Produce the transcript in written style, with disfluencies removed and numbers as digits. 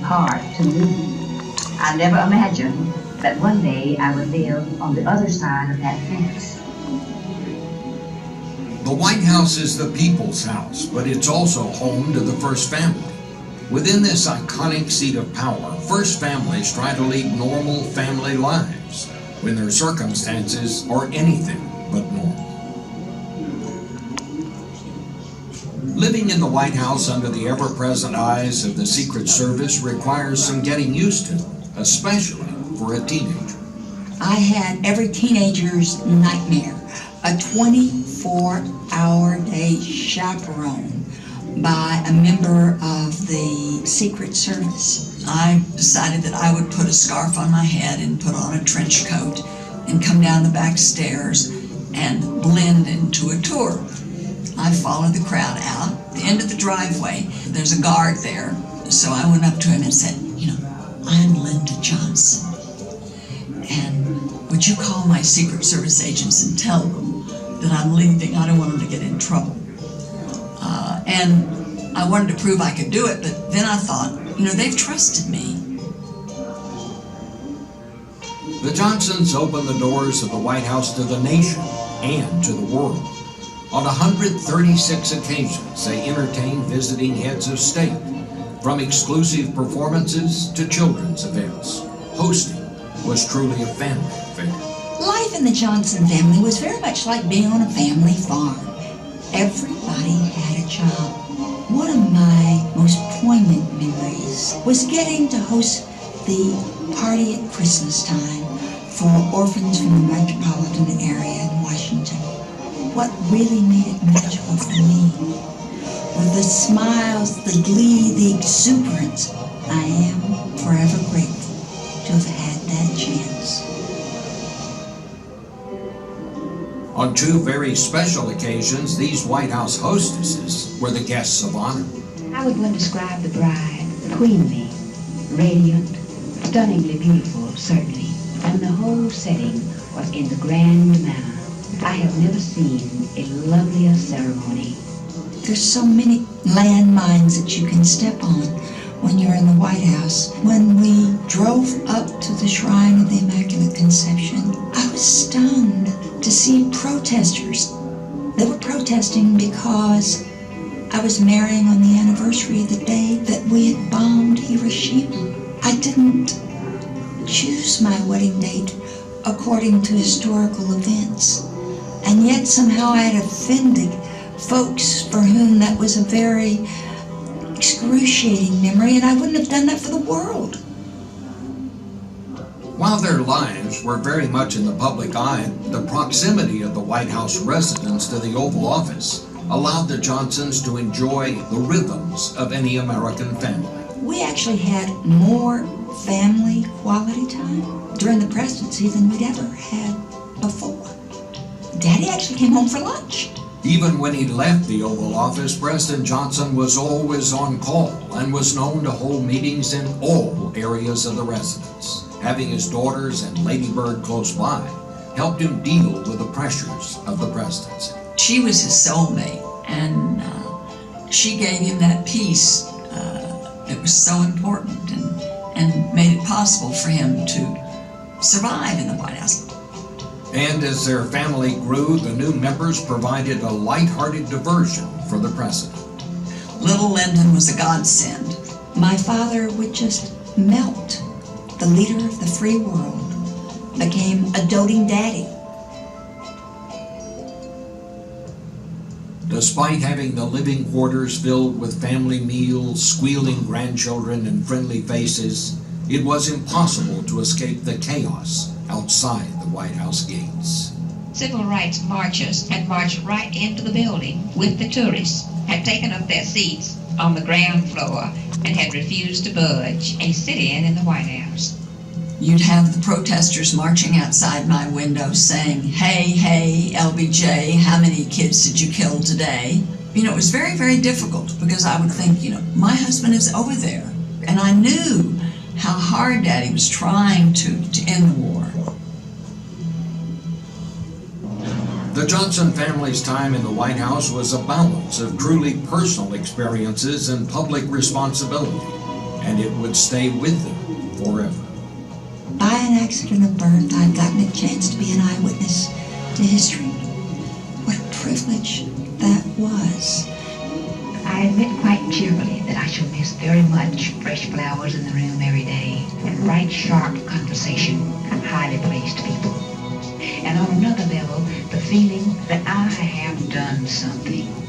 hard to leave. I never imagined that one day I would live on the other side of that fence. The White House is the people's house, but it's also home to the First Family. Within this iconic seat of power, First Families try to lead normal family lives when their circumstances are anything but normal. Living in the White House under the ever-present eyes of the Secret Service requires some getting used to, especially for a teenager. I had every teenager's nightmare, a 24-hour-day chaperone by a member of the Secret Service. I decided that I would put a scarf on my head and put on a trench coat and come down the back stairs and blend into a tour. I followed the crowd out. At the end of the driveway, there's a guard there. So I went up to him and said, I'm Linda Johnson. And would you call my Secret Service agents and tell them that I'm leaving? I don't want them to get in trouble. And I wanted to prove I could do it, but then I thought, they've trusted me. The Johnsons opened the doors of the White House to the nation and to the world. On 136 occasions, they entertained visiting heads of state, from exclusive performances to children's events. Hosting was truly a family affair. Life in the Johnson family was very much like being on a family farm. Everybody had a job. One of my most poignant memories was getting to host the party at Christmas time for orphans from the metropolitan area in Washington. What really made it magical for me were the smiles, the glee, the exuberance. I am forever grateful to have had that chance. On two very special occasions, these White House hostesses were the guests of honor. How would one describe the bride? Queenly, radiant, stunningly beautiful, certainly. And the whole setting was in the grand manner. I have never seen a lovelier ceremony. There's so many landmines that you can step on when you're in the White House. When we drove up to the Shrine of the Immaculate Conception, I was stunned to see protesters. They were protesting because I was marrying on the anniversary of the day that we had bombed Hiroshima. I didn't choose my wedding date according to historical events. And yet somehow I had offended folks for whom that was a very excruciating memory, and I wouldn't have done that for the world. While their lives were very much in the public eye, the proximity of the White House residence to the Oval Office allowed the Johnsons to enjoy the rhythms of any American family. We actually had more family quality time during the presidency than we'd ever had before. Daddy actually came home for lunch. Even when he left the Oval Office, President Johnson was always on call and was known to hold meetings in all areas of the residence. Having his daughters and Lady Bird close by helped him deal with the pressures of the presidency. She was his soulmate, and she gave him that peace that was so important and made it possible for him to survive in the White House. And as their family grew, the new members provided a light-hearted diversion for the president. Little Lyndon was a godsend. My father would just melt. The leader of the free world became a doting daddy. Despite having the living quarters filled with family meals, squealing grandchildren, and friendly faces, it was impossible to escape the chaos outside the White House gates. Civil rights marchers had marched right into the building with the tourists, had taken up their seats on the ground floor, and had refused to budge and sit in the White House. You'd have the protesters marching outside my window saying, hey, LBJ, how many kids did you kill today? It was very, very difficult because I would think, my husband is over there. And I knew how hard Daddy was trying to end the war. The Johnson family's time in the White House was a balance of truly personal experiences and public responsibility. and it would stay with them forever. By an accident of birth, I'd gotten a chance to be an eyewitness to history. What a privilege that was. I admit quite cheerfully that I shall miss very much fresh flowers in the room every day, and bright, sharp conversation and highly placed people. And on another level, the feeling that I have done something.